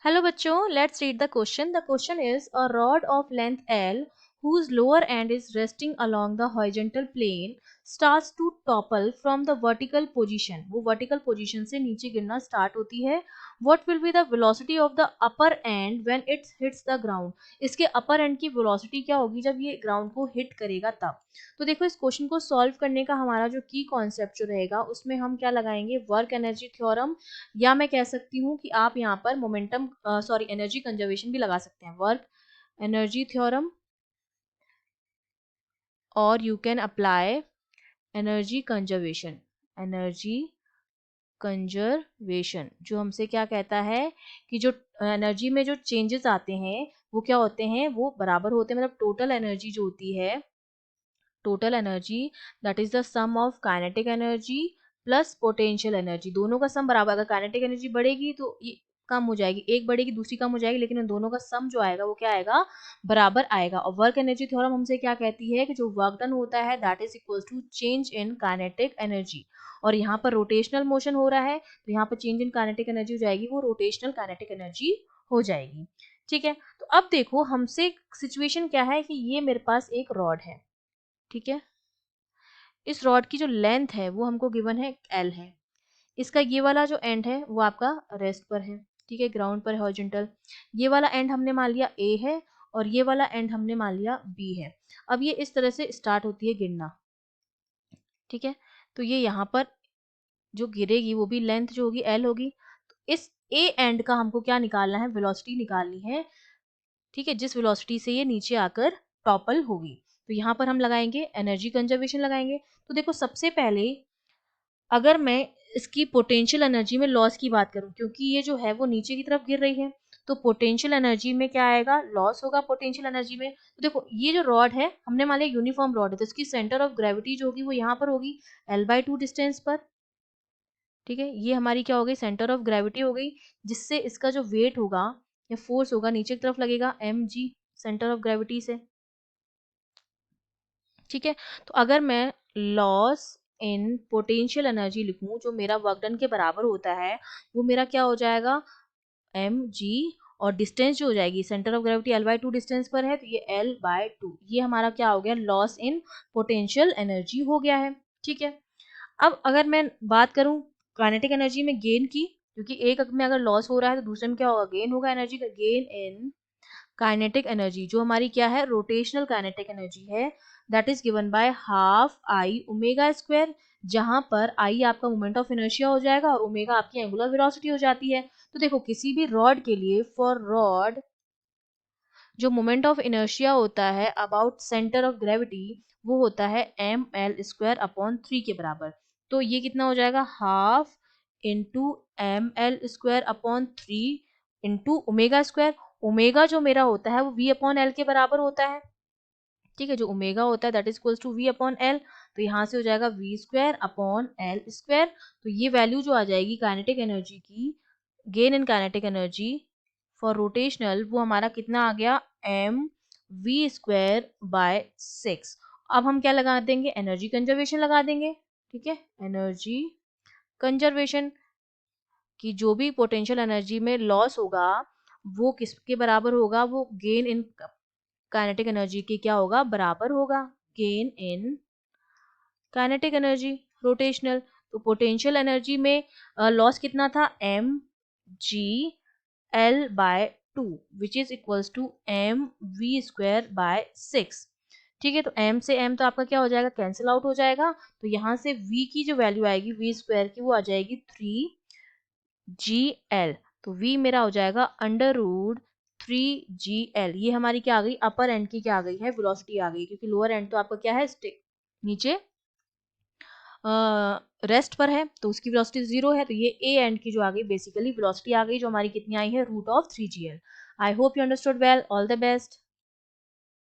Hello bachcho, let's read the question. The question is a rod of length L whose lower end is resting along the horizontal plane starts to topple from the vertical position. वो vertical position से नीचे गिरना start होती है. What will be the velocity of the upper end when it hits the ground? इसके upper end की velocity क्या होगी जब ये ground को hit करेगा तब. तो देखो इस क्वेश्चन को सॉल्व करने का हमारा जो की कॉन्सेप्ट जो रहेगा उसमें हम क्या लगाएंगे, वर्क एनर्जी थ्योरम, या मैं कह सकती हूँ कि आप यहाँ पर मोमेंटम एनर्जी कंजर्वेशन भी लगा सकते हैं, वर्क एनर्जी थ्योरम, और you can apply energy conservation. Energy conservation जो हमसे क्या कहता है कि जो एनर्जी में जो चेंजेस आते हैं वो क्या होते हैं, वो बराबर होते हैं. मतलब टोटल एनर्जी जो होती है, total energy that is the sum of kinetic energy plus potential energy. दोनों का सम बराबर. अगर काइनेटिक एनर्जी बढ़ेगी तो ये कम हो जाएगी, एक बढ़ेगी दूसरी कम हो जाएगी, लेकिन उन दोनों का सम जो आएगा वो क्या आएगा, बराबर आएगा. और वर्क एनर्जी थ्योरम हमसे क्या कहती है कि जो वर्क डन होता है that is equal to change in kinetic energy. और यहाँ पर रोटेशनल मोशन हो रहा है तो यहाँ पर चेंज इन काइनेटिक एनर्जी हो जाएगी, वो रोटेशनल काइनेटिक एनर्जी हो जाएगी. ठीक है, तो अब देखो हमसे सिचुएशन क्या है कि ये मेरे पास एक रॉड है. ठीक है, इस रॉड की जो लेंथ है वो हमको गिवन है L है. इसका ये वाला जो एंड है वो आपका रेस्ट पर है. ठीक है, ग्राउंड पर है, हॉरिजॉन्टल. ये वाला एंड हमने मान लिया A है और ये वाला एंड हमने मान लिया B है. अब ये इस तरह से स्टार्ट होती है गिरना. ठीक है, तो ये यहाँ पर जो गिरेगी वो भी लेंथ जो होगी L होगी. तो इस A एंड का हमको क्या निकालना है, वेलोसिटी निकालनी है. ठीक है, जिस वेलोसिटी से ये नीचे आकर टॉपल होगी. तो यहाँ पर हम लगाएंगे एनर्जी कंजर्वेशन लगाएंगे. तो देखो सबसे पहले अगर मैं इसकी पोटेंशियल एनर्जी में लॉस की बात करूं, क्योंकि ये जो है वो नीचे की तरफ गिर रही है, तो पोटेंशियल एनर्जी में क्या आएगा, लॉस होगा पोटेंशियल एनर्जी में. तो देखो ये जो रॉड है हमने मान लिया यूनिफॉर्म रॉड है, तो इसकी सेंटर ऑफ ग्रेविटी जो होगी वो यहाँ पर होगी L/2 डिस्टेंस पर. ठीक है, ये हमारी क्या हो गई, सेंटर ऑफ ग्रेविटी हो गई, जिससे इसका जो वेट होगा या फोर्स होगा नीचे की तरफ लगेगा mg, सेंटर ऑफ ग्रेविटी से. ठीक है, तो अगर मैं लॉस इन पोटेंशियल एनर्जी लिखूं जो मेरा वर्क डन के बराबर होता है, वो मेरा क्या हो जाएगा, mg, और डिस्टेंस जो हो जाएगी centre of gravity L/2 distance पर है तो ये L/2, ये हमारा क्या हो गया, लॉस इन पोटेंशियल एनर्जी हो गया है. ठीक है, अब अगर मैं बात करूं काइनेटिक एनर्जी में गेन की, क्योंकि एक में अगर लॉस हो रहा है तो दूसरे में क्या होगा, गेन होगा एनर्जी का. गेन इन काइनेटिक एनर्जी जो हमारी क्या है, रोटेशनल काइनेटिक एनर्जी है, that is given by half I omega square, जहां पर आई आपका मोमेंट ऑफ इनर्शिया हो जाएगा और ओमेगा आपकी एंगुलर वेलोसिटी हो जाती है. तो देखो किसी भी रॉड के लिए, फॉर रॉड जो मोमेंट ऑफ इनर्शिया होता है अबाउट सेंटर ऑफ ग्रेविटी वो होता है ml² अपॉन 3 के बराबर. तो ये कितना हो जाएगा, half into ml²/3 into omega square. Omega जो मेरा होता है वो v/l के बराबर होता है. ठीक है, जो ओमेगा होता है that is equals to v/l. तो यहाँ से हो जाएगा v²/l². तो ये वैल्यू जो आ जाएगी काइनेटिक एनर्जी की, gain in kinetic energy for rotational, वो हमारा कितना आ गया, mv²/6. अब हम क्या लगा देंगे, एनर्जी कंजर्वेशन लगा देंगे. ठीक है, एनर्जी कंजर्वेशन की जो भी पोटेंशियल एनर्जी में लॉस होगा वो किसके बराबर होगा, वो गेन इन काइनेटिक एनर्जी के क्या होगा, बराबर होगा, gain in kinetic energy rotational. तो पोटेंशियल एनर्जी में लॉस कितना था, mg/L/2 which is equals to mv²/6. ठीक है, तो m से m तो आपका क्या हो जाएगा, कैंसिल आउट हो जाएगा. तो यहाँ से v की जो वैल्यू आएगी v² की वो आ जाएगी 3gl. तो v मेरा हो जाएगा √3gl. ये हमारी क्या आ गई, अपर एंड की क्या आ गई है, वेलोसिटी आ गई, क्योंकि लोअर एंड तो आपका क्या है, नीचे रेस्ट पर है तो उसकी वेलोसिटी 0 है. तो ये ए एंड की जो आ गई बेसिकली वेलोसिटी आ गई, जो हमारी कितनी आई है, √3gl. I hope you understood well. All the best.